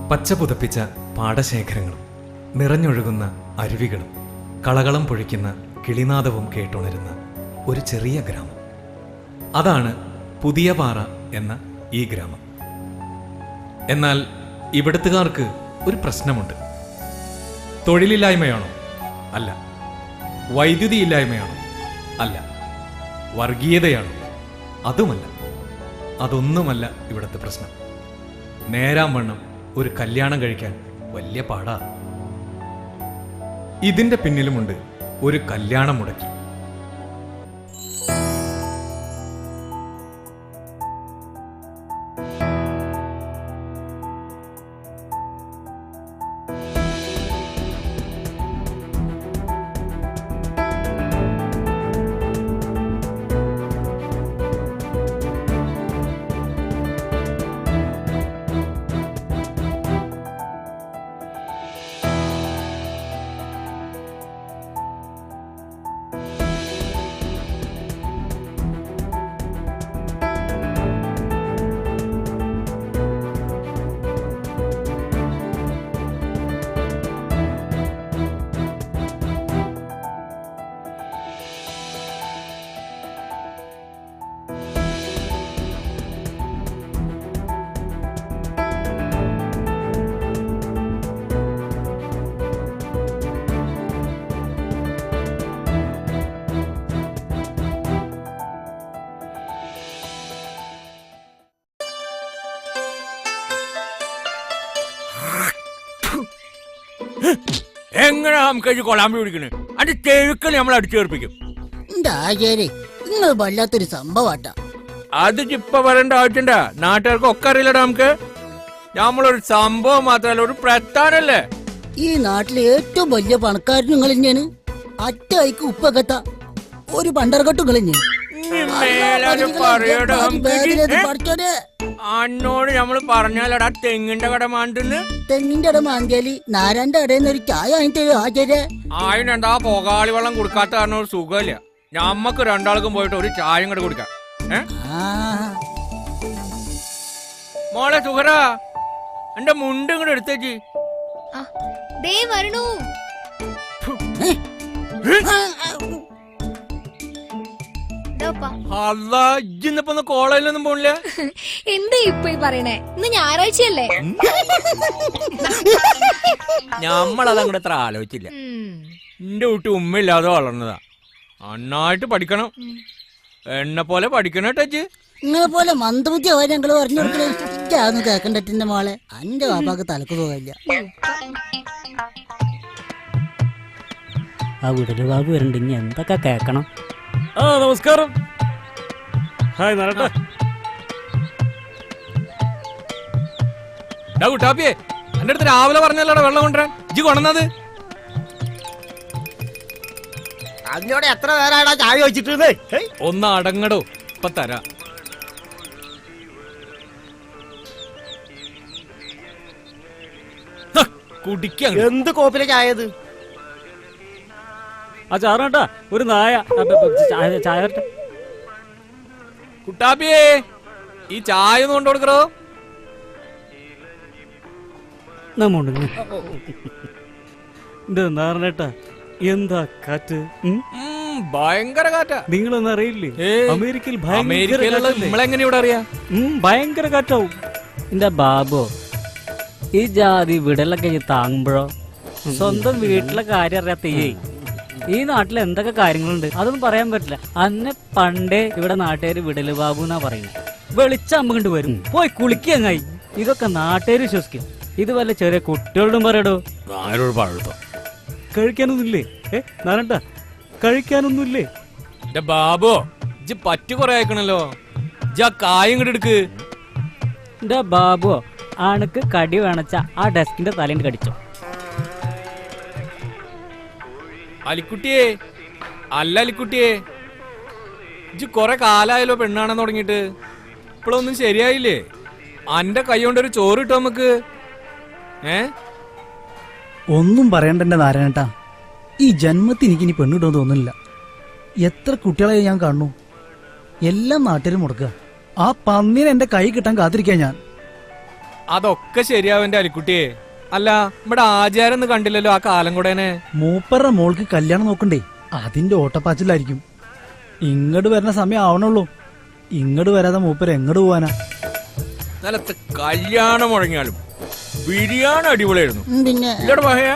പച്ച പുതപ്പിച്ച പാടശേഖരങ്ങളും നിറഞ്ഞൊഴുകുന്ന അരുവികളും കളകളം പൊഴിക്കുന്ന കിളിനാദവും കേട്ടുണരുന്ന ഒരു ചെറിയ ഗ്രാമം. അതാണ് പുതിയ പാറ എന്ന ഈ ഗ്രാമം. എന്നാൽ ഇവിടുത്തുകാർക്ക് ഒരു പ്രശ്നമുണ്ട്. തൊഴിലില്ലായ്മയാണോ? അല്ല. വൈദ്യുതി ഇല്ലായ്മയാണോ? അല്ല. വർഗീയതയാണോ? അതുമല്ല. അതൊന്നുമല്ല ഇവിടുത്തെ പ്രശ്നം. നേരാം വണ്ണം ഒരു കല്യാണം കഴിക്കാൻ വലിയ പാടാ. ഇതിന്റെ പിന്നിലുമുണ്ട് ഒരു കല്യാണം മുടക്കി. എങ്ങനെ നമുക്ക് കൊളാമ്പി പിടിക്കണേ? അതിന്റെ ചെഴുക്കൾ നമ്മൾ അടിച്ചേർപ്പിക്കും. നിങ്ങൾ വല്ലാത്തൊരു സംഭവാട്ടാ. അത് ഇപ്പൊ പറയേണ്ട ആവശ്യണ്ട. നാട്ടുകാർക്ക് ഒക്കെ അറിയില്ലടാ. നമുക്ക് നമ്മളൊരു സംഭവം മാത്രല്ല, ഒരു പ്രസ്ഥാനല്ലേ. ഈ നാട്ടിലെ ഏറ്റവും വലിയ പണക്കാരൻ നിങ്ങൾ തന്നെയാണ്. അറ്റയ്ക്ക് ഉപ്പകത്ത ഒരു പണ്ടർകെട്ടും കളിഞ്ഞു. അന്നോട് നമ്മള് പറഞ്ഞാലടാ തെങ്ങിന്റെ കട മാണ്ടെന്ന്. തെങ്ങിന്റെ കട മാന്തിയാല് നാരായണന്റെ കടയിൽ ഒരു ചായ വാങ്ങിട്ട് ആചാര്യ. അതിനെന്താ പൊകാളി വെള്ളം കൊടുക്കാത്ത കാരണം ഒരു സുഖമില്ല. ഞമ്മക്ക് രണ്ടാൾക്കും പോയിട്ട് ഒരു ചായം കൂടെ കുടിക്കാം. മോളെ സുഖറ, എന്റെ മുണ്ട് ഇങ്ങോട്ട് എടുത്തേക്ക്. കോളേജിലൊന്നും പോണില്ല. എന്താ ഇപ്പൊ പറയണേ? ഇന്ന് ഞായറാഴ്ചയല്ലേ? ഞമ്മളതങ്ങോട്ട് എത്ര ആലോചിച്ചില്ല. എന്റെ വീട്ടിൽ ഉമ്മയില്ലാതെ വളർന്നതാ. നന്നായിട്ട് പഠിക്കണം, എന്നെ പോലെ പഠിക്കണം ടച്ച്. നിങ്ങളെ പോലെ മന്ദബുദ്ധി ഞങ്ങള് പറഞ്ഞു കൊടുക്കണേ കേക്കണ്ട മോളെ. എന്റെ വാപ്പാക്ക് തലക്ക് പോകില്ല. ആ വിടല് ബാബു വരണ്ട്. ഇനി എന്തൊക്കെ കേക്കണം. നമസ്കാരം. ഹായ് നാരായണ. കുട്ടാപ്പിയെ, എന്റെ അടുത്ത് രാവിലെ പറഞ്ഞല്ലോടാ വെള്ളം കൊണ്ടുവരാൻ. ഇജ്ജ് കൊണ്ടുവന്നത് അതിനോട് എത്ര നേരമാടാ ചായ വെച്ചിട്ട്? ഒന്ന് അടങ്ങടോ, ഇപ്പൊ തരാ. കുടിക്ക. എന്ത് കോപ്പിലെ ചായത്? ആ ചാറേട്ടാ, ഒരു നായ ചായ. കുട്ടാപ്പിയേ, ഈ ചായ ഒന്ന് കൊണ്ടു കൊടുക്കറോ. നാരണേട്ടാ, എന്താ കാറ്റ്! ഭയങ്കര കാറ്റാ. നിങ്ങളൊന്നും അറിയില്ലേ? അമേരിക്കയിൽ നമ്മളെങ്ങനെ ഇവിടെ അറിയാ? ഭയങ്കര കാറ്റാവും. എന്റെ ബാബോ, ഈ ജാതി വിടലൊക്കെ താങ്ങുമ്പോഴോ സ്വന്തം വീട്ടിലെ കാര്യം അറിയാത്തേ. ഈ നാട്ടിൽ എന്തൊക്കെ കാര്യങ്ങളുണ്ട് അതൊന്നും പറയാൻ പറ്റില്ല. അന്നെ പണ്ടേ ഇവിടെ നാട്ടുകാര് വിടല് ബാബു എന്നാ പറയുന്നത്. വെളിച്ചമ്മ കൊണ്ട് വരും, പോയി കുളിക്കങ്ങായി. ഇതൊക്കെ നാട്ടുകാര് വിശ്വസിക്കും. ഇത് വല്ല ചെറിയ കുട്ടികളോടും പറയടോ. കഴിക്കാനൊന്നുമില്ലേ? നാരണ്ട, കഴിക്കാനൊന്നുമില്ലേ? ബാബോ, ഇജ്ജ് പറ്റി കൊറേ അയക്കണല്ലോ. കായും കൂടെ എടുക്ക്. എന്റെ ബാബോ, ആണക്ക് കടി വേണച്ച ആ ഡെസ്കിന്റെ തലേന്ന് കടിച്ചോ. അലിക്കുട്ടിയെ, അല്ല അലിക്കുട്ടിയെ, ഇജ്ജ് കൊറേ കാലായല്ലോ പെണ്ണാണെന്ന് തുടങ്ങിയിട്ട്. ഇപ്പോഴൊന്നും ശരിയായില്ലേ? അന്റെ കൈ കൊണ്ടൊരു ചോറ് കിട്ടും നമുക്ക്. ഒന്നും പറയണ്ട നാരായണേട്ടാ. ഈ ജന്മത്തിൽ എനിക്കിനി പെണ്ണിടുമെന്ന് തോന്നുന്നില്ല. എത്ര കുട്ടികളെ ഞാൻ കാണുന്നു. എല്ലാം നാട്ടിലും മുടക്കുക. ആ പന്നീനെ എന്റെ കൈ കിട്ടാൻ കാത്തിരിക്കാൻ ഞാൻ. അതൊക്കെ ശരിയാവന്റെ അലിക്കുട്ടിയെ. അല്ല ഇവിടെ ആചാരം കണ്ടില്ലല്ലോ ആ കാലം കൂടെനെ. മൂപ്പരുടെ മോൾക്ക് കല്യാണം നോക്കണ്ടേ, അതിന്റെ ഓട്ടപ്പാച്ചിലായിരിക്കും. ഇങ്ങോട്ട് വരുന്ന സമയം ആവണുള്ളൂ. ഇങ്ങോട്ട് വരാതെ മൂപ്പര് എങ്ങോട്ട് പോവാനാ? നിലത്ത് കല്യാണം മുടങ്ങിയാലും ബിരിയാണി അടിപൊളിയായിരുന്നു. പിന്നെ ഇല്ലട പഹയ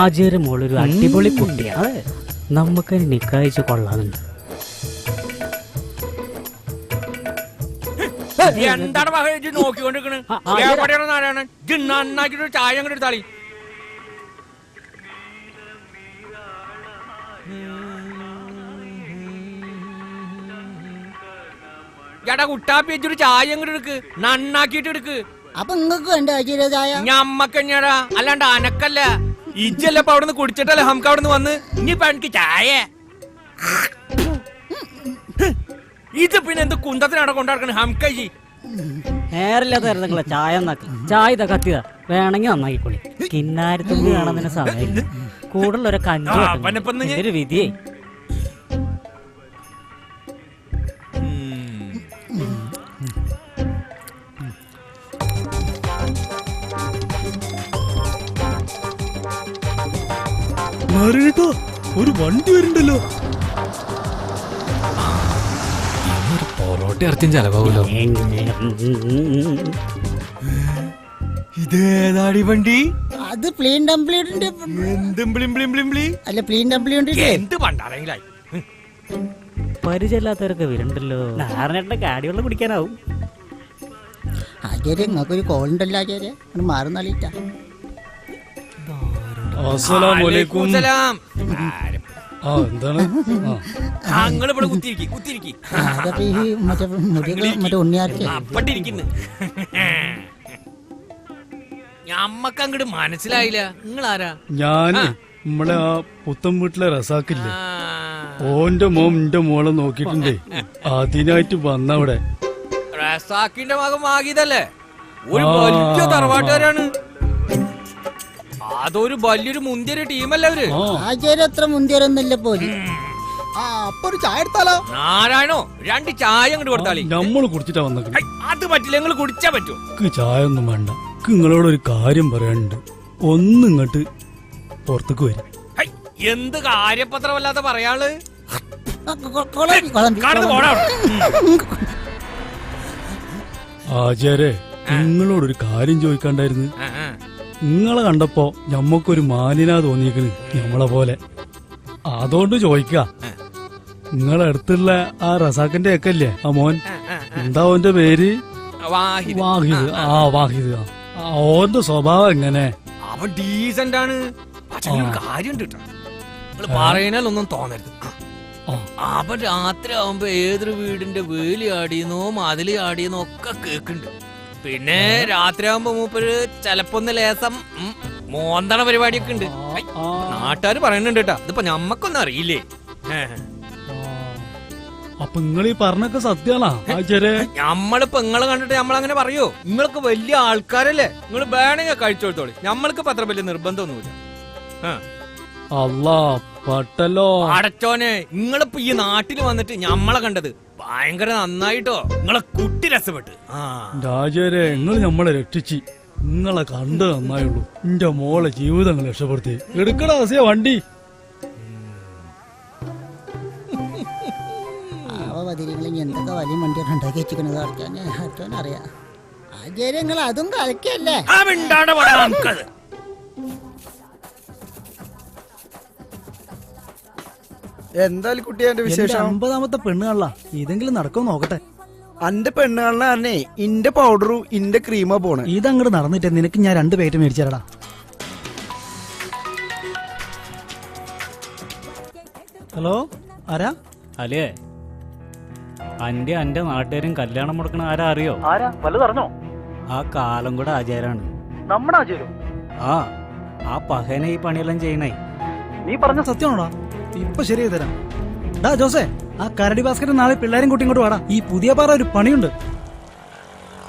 ആചാര്യ മോളൊരു അടിപൊളി കുട്ടിയാണ്. നമുക്ക് നിക്കായിച്ച് കൊള്ളാറുണ്ട്. എന്താണ് പഹയ നോക്കിക്കൊണ്ടിരിക്കണ്? എവിടെയാണ് നന്നാക്കിട്ട് ചായ അങ്ങോട്ട് എടുത്താളി. ചേട്ടാ കുട്ടാപ്പി വെച്ചൊരു ചായ അങ്ങോട്ട് എടുക്ക്, നന്നാക്കിട്ട് എടുക്ക്. അപ്പൊ നിങ്ങക്ക് വേണ്ട ആചാര്യ ചായ? ഞമ്മക്കഞ്ഞാടാ, അല്ലാണ്ട് അനക്കല്ല. ഇജ്ജല്ലപ്പ അവിടെ നിന്ന് കുടിച്ചിട്ടല്ലേ നമുക്ക് അവിടെ നിന്ന് വന്ന്. ഇനിയിപ്പൊ എനിക്ക് ചായ ഇത് പിന്നെ എന്ത് കുന്തത്തിനാണ് കൊണ്ടാക്കണേ ഹംകജി? നേരില്ലാത്ത നിങ്ങളെ ചായ നന്നാക്കി. ചായ ഇതാ കത്തിയതാ, വേണമെങ്കിൽ നന്നാക്കിക്കൊള്ളി. കിന്നാരത്തുമ്പി കാണുന്നതിന് സമയം കൂടുതലൊരു കഞ്ചു വിധിയേ. ഒരു വണ്ടി വരുന്നുണ്ടല്ലോ. ഒരു പൊറോട്ട ഇറച്ചിയും ചെലവാകുമല്ലോ. ഇതേതാടി വണ്ടി? അത് പ്ലെയിൻ ഡംപ്ലിയുടെ അല്ല, പ്ലെയിൻ ഡംപ്ലിയുടെ എന്ത് പണ്ടാരെങ്കിലായി. പരിചയമില്ലാത്തവരൊക്കെ വരുന്നുണ്ടല്ലോ. നാരനേട്ടന്റെ കാടിവെള്ളം കുടിക്കാനാവും. ആചാര്യ നിങ്ങൾക്കൊരു കോളുണ്ടല്ലോ ആചാര്യ, അത് മാറുന്നാളിട്ടാ. ഞങ്ങളിവിടെ കുത്തിരിക്കി അതപ്പോ ഈ മറ്റേ ഉണ്ണിയാർക്ക് അപ്പട്ടിരിക്കുന്നു. ഞമ്മക്ക് അങ്ങോട്ട് മനസ്സിലായില്ല നിങ്ങളാരാ? ഞാന് നമ്മളെ ആ പുത്തൻ വീട്ടിലെ റസാക്കില്ലേ, ഓന്റെ മോൻ എന്റെ മോളെ നോക്കിട്ടുണ്ടേ, അതിനായിട്ട് വന്നവിടെ. റസാക്കിന്റെ മകൻ വാങ്ങിയതല്ലേ? ഒരു വലിയ തറവാട്ടുകാരാണ്. അതൊരു വലിയൊരു മുന്തിയൊരു ടീമല്ലേ അവര്. ആചാര്യ അത്ര മുന്തിയൊരൊന്നല്ല പോലും. അപ്പൊ ഒരു ചായ എടുത്താലോ? നാരായണോ, 2 ചായ അങ്ങോട്ട് കൊടുത്താളി. നമ്മള് കുടിച്ചിട്ടാ വന്നത്. അത് പറ്റില്ല, നിങ്ങൾ കുടിച്ചാ പറ്റൂ. ചായ ഒന്നും വേണ്ട. നിങ്ങളോടൊരു കാര്യം പറയാനുണ്ട്. ഒന്നിങ്ങോട്ട് പുറത്തേക്ക് വരും. എന്ത് കാര്യപത്രമല്ലാത്ത പറയാള്? ആചാര്യ, നിങ്ങളോടൊരു കാര്യം ചോദിക്കാണ്ടായിരുന്നു. നിങ്ങളെ കണ്ടപ്പോ ഞമ്മക്കൊരു മാലിനാ തോന്നിയേക്കണ്, ഞമ്മളെ പോലെ. അതുകൊണ്ട് ചോദിക്ക, നിങ്ങളെ അടുത്തുള്ള ആ റസാഖിന്റെ ഒക്കെ അല്ലേ ആ മോൻ, എന്താ ഓന്റെ പേര്? വാഹിദ്. വാഹിദ്. ഓന്റെ സ്വഭാവം എങ്ങനെ? അവൻ ഡീസന്റ് ആണ്. കാര്യണ്ട് പറയാനൊന്നും തോന്നരുത്. അവൻ രാത്രി ആവുമ്പോ ഏതൊരു വീടിന്റെ വേലി ആടിയെന്നോ മതിലി ആടിയെന്നോ ഒക്കെ കേക്കുന്നുണ്ട്. പിന്നെ രാത്രി ആവുമ്പോ മൂപ്പര് ചെലപ്പോ ഒന്ന് ലേസം മോന്തണ പരിപാടിയൊക്കെ ഉണ്ട്. നാട്ടുകാര് പറയുന്നുണ്ട് കേട്ടാ. ഇതിപ്പോ ഞമ്മക്കൊന്നും അറിയില്ലേ. അപ്പൊ നിങ്ങൾ ഈ പറഞ്ഞൊക്കെ സത്യാണോ ആചാര്യ? നമ്മളിപ്പോ നിങ്ങളെ കണ്ടിട്ട് നമ്മളങ്ങനെ പറയോ? നിങ്ങൾക്ക് വലിയ ആൾക്കാരല്ലേ, നിങ്ങൾ വേണമെങ്കിൽ കഴിച്ചോളത്തോളി. നമ്മൾക്ക് അത്ര വലിയ നിർബന്ധമൊന്നുമില്ല. അല്ലാ പട്ടല്ലോ അടച്ചോനെ, നിങ്ങളിപ്പോ ഈ നാട്ടിൽ വന്നിട്ട് ഞമ്മളെ കണ്ടത് ഭയങ്കര നന്നായിട്ടോ. നിങ്ങളെ കുട്ടി രസപ്പെട്ട്. ആചാര്യ, നിങ്ങൾ നമ്മളെ രക്ഷിച്ച്. നിങ്ങളെ കണ്ട് നന്നായുള്ളൂ. എന്റെ മോളെ ജീവിതങ്ങൾ രക്ഷപ്പെടുത്തി. എടുക്കടാ ആസിയ വണ്ടി. എന്തൊക്കെ വലിയ വണ്ടി ഉണ്ടാക്കി വെച്ചിരിക്കണത് അറിയാം. ആചാര്യങ്ങൾ അതും കളിക്കല്ലേ? എന്തായാലും കുട്ടി എന്റെ വിശേഷം. 50ാമത്തെ പെണ്ണുകാണല്ല, ഇതെങ്കിലും നടക്കും നോക്കട്ടെ. അന്റെ പെണ്ണുകാണ പറഞ്ഞേ ഇന്റെ പൗഡറും ഇന്റെ ക്രീമാ പോണേ. ഇതങ്ങോട്ട് നടന്നിട്ട് നിനക്ക് ഞാൻ 2 പേറ്റ് മേടിച്ചേരടാ. ഹലോ, ആരാ? അല്ലേ അന്റെ നാട്ടുകാരും കല്യാണം മുടക്കണ ആരാ അറിയോ? വല്ലതറിഞ്ഞോ? ആ കാലം കൂടെ ആചാരാണ്. നമ്മുടെ ആചാരം? ആ പഹനെ ഈ പണിയെല്ലാം ചെയ്യണേ. നീ പറഞ്ഞ സത്യമാണോടാ? ഇപ്പൊ ശരിയായി തരാം. ഡാ ജോസേ, ആ കരടി ബാസ്കറ്റ് നാളെ പിള്ളേരും കൂട്ടി ഇങ്ങോട്ട് വാടാ. ഈ പുതിയ പാറ ഒരു പണിയുണ്ട്.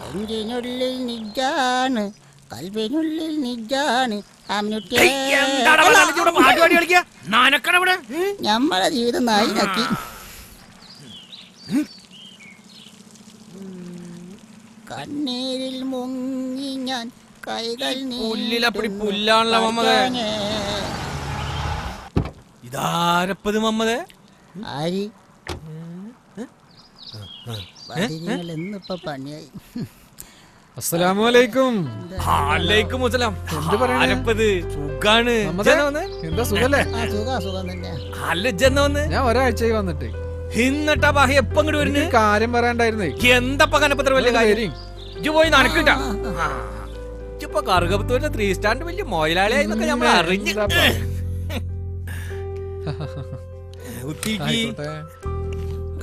നെഞ്ചിനുള്ളിൽ നിജാണ്, കൽവിനുള്ളിൽ നിജാണ്, എന്താടാ വല്ലാണ്ട് ഇവിടെ പാട്ട് പാടി കളിക്കുക? നനക്കടാ ഇവിടെ. ഞമ്മടെ ജീവിതം നായിനാക്കി. കണ്ണീരിൽ മുങ്ങി ഞാൻ കൈകൾ പുല്ലിലപ്പടി പുല്ലാണല്ലോ മമ്മദേ. ഇതാരപ്പത് മമ്മദേ? ആരി എന്നിപ്പോ പണിയായി. അസ്സലാമലൈക്കും. അലൈക്കും മുസലാം. ആരപ്പത്? സുഖാണ്. എന്താ സുഖല്ലേ? സുഖം തന്നെ. അല്ല ഇജ്ജെന്നാ വന്ന്? ഞാൻ ഒരാഴ്ചയായി വന്നിട്ട്. എന്നിട്ടാ ബാഹി എപ്പ ഇങ്ങോട്ട് വരുന്നു? കാര്യം പറയാണ്ടായിരുന്നേ. എന്തപ്പ കനപ്പത്ര വലിയ കാര്യം? ഇജ്ജ് പോയി നടക്കണ്ട. ഇപ്പൊ കറുകപ്പത്തൂരിന്റെ 3 സ്റ്റാറിന്റെ വലിയ മൊയിലാളിയായി നമ്മൾ അറിഞ്ഞു.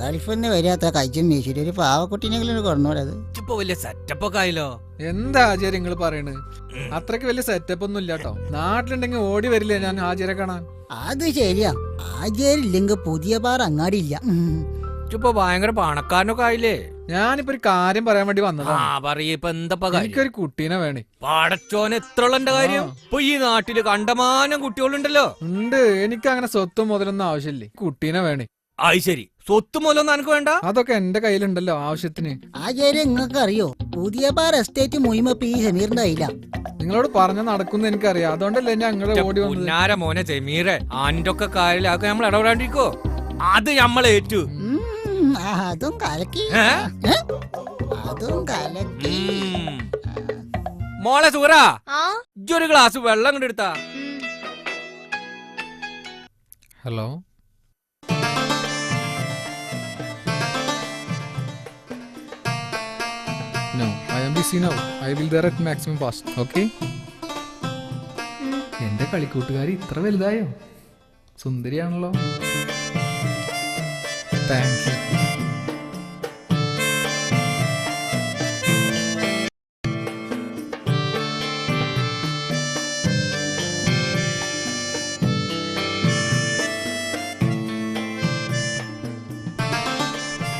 ഗൾഫിന്ന് വരാത്ത കഴിച്ചും വീശിട്ട് ഒരു പാവക്കുട്ടീനെങ്കിലും കൊണ്ടുപോലത്. ഇപ്പൊ വലിയ സെറ്റപ്പ് ഒക്കെ ആയില്ലോ. എന്താ ആചാര്യ നിങ്ങള് പറയണ്? അത്രക്ക് വലിയ സെറ്റപ്പ് ഒന്നും ഇല്ലാട്ടോ. നാട്ടിലുണ്ടെങ്കിൽ ഓടി വരില്ലേ ഞാൻ ആചാര്യ കാണാൻ? അത് ശരിയാ, ആചാരില്ലെങ്കിൽ പുതിയ പാറ അങ്ങാടിയില്ല. ഇപ്പൊ ഭയങ്കര പണക്കാരനൊക്കെ ആയില്ലേ? ഞാനിപ്പോ ഒരു കാര്യം പറയാൻ വേണ്ടി വന്നതാ. പറയ ഇപ്പൊ എന്താ എനിക്കൊരു കുട്ടീനെ വേണേ. പടച്ചോന് എത്ര ഉള്ള കാര്യം? ഇപ്പൊ ഈ നാട്ടില് കണ്ടമാനം കുട്ടികളുണ്ടല്ലോ. ഉണ്ട്, എനിക്ക് അങ്ങനെ സ്വത്തും മുതലൊന്നും ആവശ്യമില്ലേ. കുട്ടീനെ വേണേ. അത് ശരി, സ്വത്ത് മൂലമൊന്നും എനിക്ക് വേണ്ട. അതൊക്കെ എന്റെ കയ്യിലുണ്ടല്ലോ ആവശ്യത്തിന്. ആചാര്യ നിങ്ങൾക്ക് അറിയോ, പുതിയ പാറ എസ്റ്റേറ്റ് മുയിമപ്പ ഈ സമീറിന്റെ കയ്യില. നിങ്ങളോട് പറഞ്ഞ നടക്കുന്ന എനിക്കറിയാം, അതുകൊണ്ടല്ലേ ഞങ്ങളെ ഓടി വന്നത്. പുന്നാര മോനെ ജമീറെ, അന്റെ ഒക്കെ കാര്യമില്ലാതെ നമ്മൾ ഇടപെടാണ്ടിരിക്കോ? അത് നമ്മളേറ്റു. അതും കലക്കി, അതും കലക്കി. മോളെ സൂറാ, ഇജ്ജൊരു ഗ്ലാസ് വെള്ളം കൊണ്ട് എടുത്താ. Hello, No, I am busy now. I will there at maximum fast. Okay? എന്റെ കളിക്കൂട്ടുകാരി ഇത്ര വലുതായോ? സുന്ദരിയാണല്ലോ. Thank you.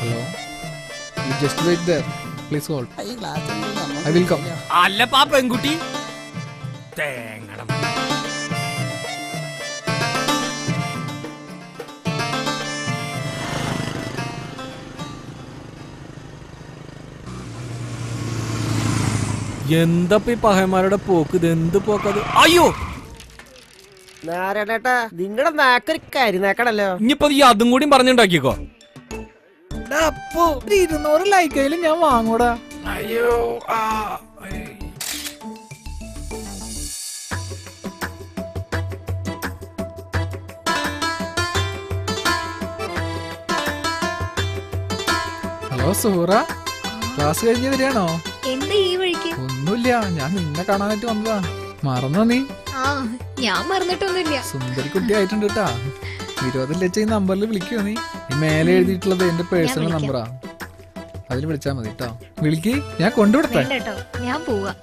Hello, you just wait there. Please hold. I will come. അല്ല പാ പെൺകുട്ടി തേങ്ങണം. എന്തപ്പ ഈ പഹയന്മാരുടെ പോക്ക്? ഇത് എന്ത് പോക്കത്? അയ്യോ നാരായണേട്ടാ, നിങ്ങളുടെ നാക്കൊരു കരിനാക്കടല്ലോ. ഇനിയിപ്പോ ഈ അതും കൂടി പറഞ്ഞുണ്ടാക്കിക്കോ. അപ്പൊ 200 ലൈക്കയിലും ഞാൻ വാങ്ങൂടാ. അയ്യോ ഹലോ സുഹറ, ക്ലാസ് കഴിഞ്ഞ് വരികയാണോ? എന്താ ഈ വഴിക്ക്? ഒന്നുമില്ല, ഞാൻ നിന്നെ കാണാനായിട്ട് വന്നതാ. മറന്നോ നീ? ആ, ഞാൻ മറന്നിട്ടൊന്നുമില്ല. സുന്ദരി കുട്ടി ആയിട്ടുണ്ട് കേട്ടാ. 20 ലക്ഷം ഈ നമ്പറിൽ വിളിക്കുവോ നീ? മേലെ എഴുതിയിട്ടുള്ളത് എന്റെ പേഴ്സണൽ നമ്പറാ, അതിൽ വിളിച്ചാ മതി കേട്ടോ. വിളിക്ക്, ഞാൻ കൊണ്ടുവിടട്ടെ. കേട്ടോ, ഞാൻ പോവാ.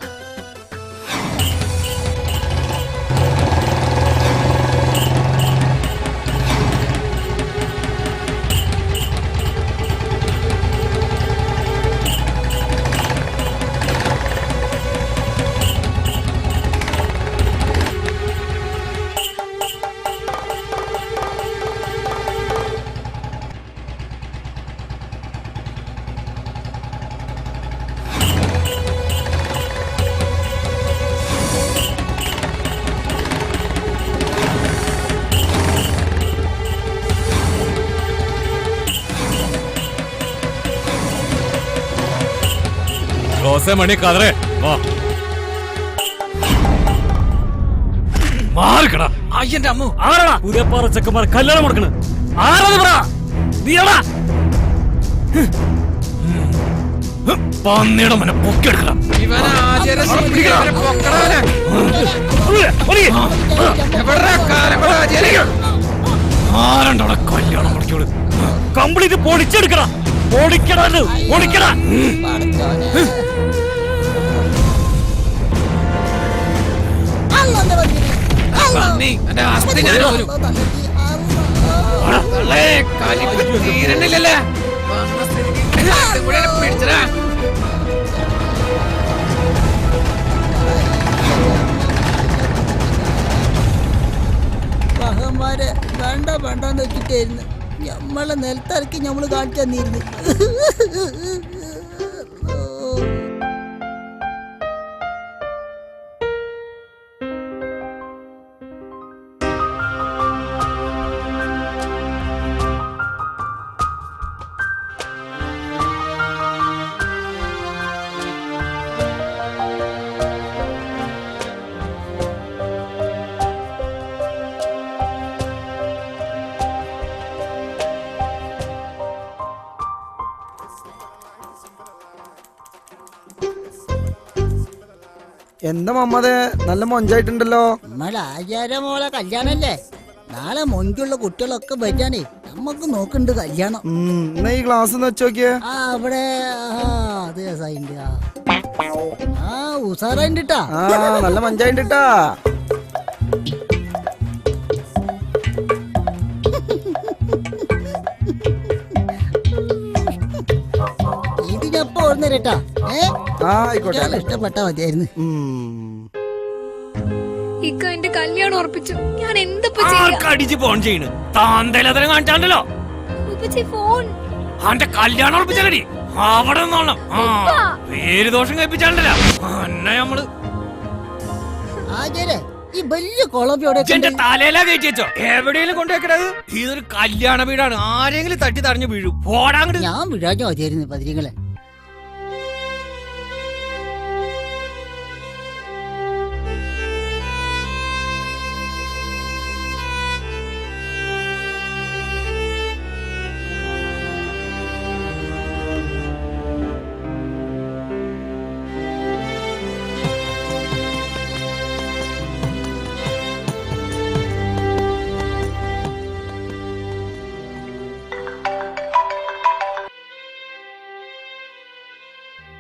മണി കതറേ വാ മാറിക്കടാ. അയ്യന്റെ അമ്മ ആരാടാ? പുതിയ പാറ ചെക്കന്മാർ കല്യാണം കൊടുക്കണ ആരാന്ന് പറ. നീടാ പന്നിയുടെ മനെ പൊക്കിയെടുക്കണം. ആരണ്ടോടെ കല്യാണം മുടക്കിയോളൂ. കംപ്ലീറ്റ് പൊടിച്ചെടുക്കണം. പൊടിക്കടാ പൊടിക്കടാ. വേണ്ടാന്ന് വെച്ചിട്ടായിരുന്നു നമ്മളെ നിലത്തിറക്കി നമ്മള് കാണിച്ചു തന്നിരുന്നു. എന്താ മമ്മതെ നല്ല മൊഞ്ചായിട്ടുണ്ടല്ലോ. നമ്മളെ ആചാര മോളെ കല്യാണല്ലേ, നാളെ മൊഞ്ചുള്ള കുട്ടികളൊക്കെ വരാനേ നമ്മക്ക് നോക്കണ്ട് കല്യാണം. എന്നാ ഈ ഗ്ലാസ് വെച്ച് നോക്കിയേ. ആ അവിടെ അത് രസായിണ്ട്. ആ ഉസാറായിട്ടാ. ആ നല്ല മൊഞ്ചായിട്ടാ. ഇതിനപ്പോ ഓർന്നേരട്ടാ. ആയിക്കോട്ടെ, ഇഷ്ടപ്പെട്ടാ മതിയായിരുന്നു. ഇക്ക എന്റെ കല്യാണം ഉറപ്പിച്ചു. ഞാൻ എന്തപ്പോ ചെയ്യാ? അടിച്ച് ഫോൺ ചെയ്യണ് താന്തലതരം കാണിച്ചാണ്ടല്ലോ. ഉപ്പച്ചി ഫോൺ. അവന്റെ കല്യാണം ഉറപ്പിച്ചാലടി അവിടെ നിന്നോളണം. പേര് ദോഷം കഴിപ്പിച്ചാണ്ടല്ലോ അന്നെ നമ്മള് ആചാരേ ഈ വലിയ കുളമ്പ് എന്റെ തലയിലാ കയറ്റി വെച്ചോ. എവിടെയെങ്കിലും കൊണ്ടുവെക്കണത്? ഇതൊരു കല്യാണ വീടാണ്. ആരെങ്കിലും തട്ടി തടഞ്ഞു വീഴും. പോടാങ്ങട്. ഞാൻ വിടാഞ്ഞ മതിയായിരുന്നു പതിരികളെ.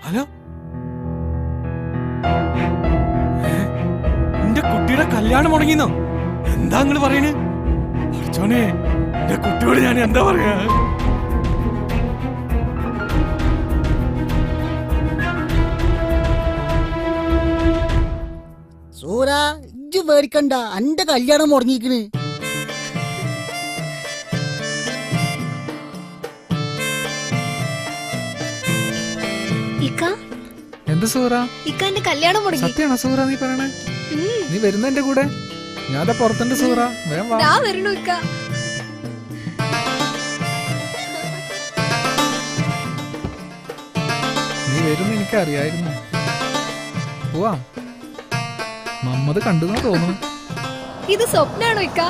ഹലോ, എന്റെ കുട്ടിയുടെ കല്യാണം മുടങ്ങിന്നോ? എന്താ നിങ്ങള് പറയണ്? അർച്ചോനെ, എന്റെ കുട്ടിയോട് ഞാൻ എന്താ പറയാ? സൂര ഇജ്ജ് പേടിക്കണ്ട, അന്റെ കല്യാണം മുടങ്ങിക്കണ്. ഇക്ക എന്ത് സൂറ? ഇക്ക എന്റെ കല്യാണം മുടങ്ങി. സത്യാണോ സൂറ നീ പറയണേ? നീ വരുന്ന എന്റെ കൂടെ? ഞാൻ പുറത്തുണ്ട് സൂറ, വേഗം വാ. ഞാൻ വരണു ഇക്ക. നീ വരുന്ന എനിക്കറിയായിരുന്നു. പോവാം. മമ്മത് കണ്ടു തോന്നുന്നു. ഇത് സ്വപ്നാണോ ഇക്ക?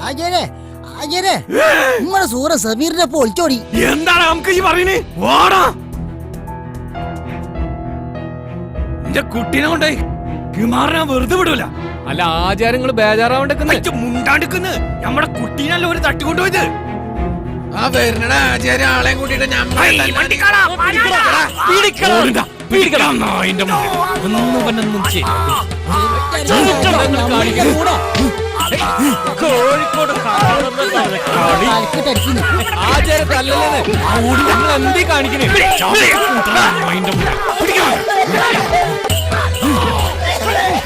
ആചാരേ ആചാരേ നമ്മളെ സൂറ സമീറിനെ ഇപ്പൊ ഒളിച്ചോടി. എന്താണ് നമുക്ക് ഈ പറയണേ? വാടാ, എന്റെ കുട്ടീനെ കൊണ്ടേ കുമാറിനെ വെറുതെ വിടൂല. അല്ല ആചാരങ്ങൾ ബേജാറാവണ്ടെന്ന് മുണ്ടാണ്ടിക്കുന്നു. നമ്മുടെ കുട്ടീനല്ല ഒരു തട്ടിക്കൊണ്ടുപോയത്. ആ വരുന്നട ആചാര്യ ആളെ കൂട്ടിട്ട് ഞാൻ കോഴിക്കോട് ആചാരത്തല്ലേ എന്തീ കാണിക്കണേ?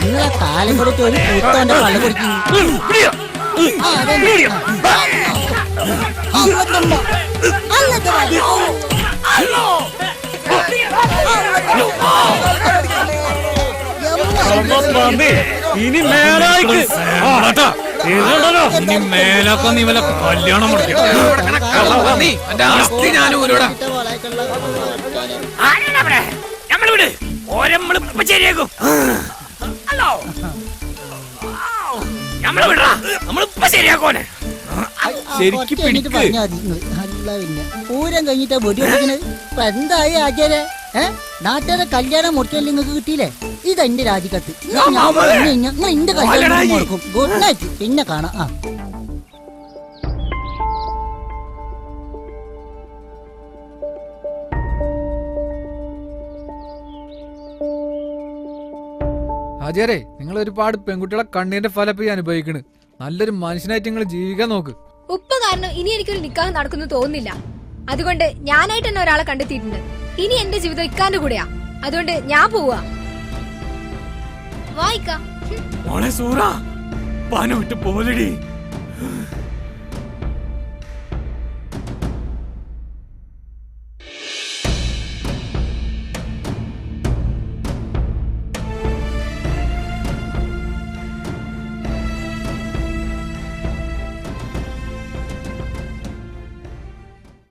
നിങ്ങളെ കാലം കൊടുത്ത് ഒരു കൂത്തോന്റെ പള്ള കുടിക്കുന്നു. ഇനി മേലായിക്ക് ഇനി മേലൊക്കെ നീ വല്ല കല്യാണം മുടക്കി നമ്മള് വിട്. ഓരമ്മളിപ്പ ശരിയാക്കും. ഹലോ, നമ്മള് വിടാ, നമ്മളിപ്പ ശരിയാക്കോനെ. ശരിക്കും പറഞ്ഞാ മതി നിങ്ങള്. അല്ല പിന്നെ പൂരം കഴിഞ്ഞിട്ടാ വെടി വെക്കുന്നത്. ഇപ്പൊ എന്തായി ആചാര്യ? നാട്ടുകാരെ കല്യാണം മുറിക്കല്ലേ നിങ്ങൾക്ക് കിട്ടിയില്ലേ? ഇതെന്റെ രാജിക്കത്ത്. നിങ്ങൾ എന്റെ കല്യാണം മുടക്കും. ഗുഡ് നൈറ്റ്, പിന്നെ കാണാം. ആ ആചാരേ, നിങ്ങൾ ഒരുപാട് പെൺകുട്ടികളെ കണ്ണീന്റെ ഫലം പോയി അനുഭവിക്കണ്. നല്ലൊരു മനുഷ്യനായിട്ട് നിങ്ങൾ ജീവിക്കാൻ നോക്ക്. ഉപ്പ കാരണം ഇനി എനിക്കൊരു നിക്കാഹ് നടക്കുന്നു തോന്നുന്നില്ല. അതുകൊണ്ട് ഞാനായിട്ട് തന്നെ ഒരാളെ കണ്ടെത്തിയിട്ടുണ്ട്. ഇനി എന്റെ ജീവിതം ഇക്കാന്റെ കൂടെയാ. അതുകൊണ്ട് ഞാൻ പോവാ. വായിക്കാം. മോളെ സൂറ പാന വിട്ട് പോലടി.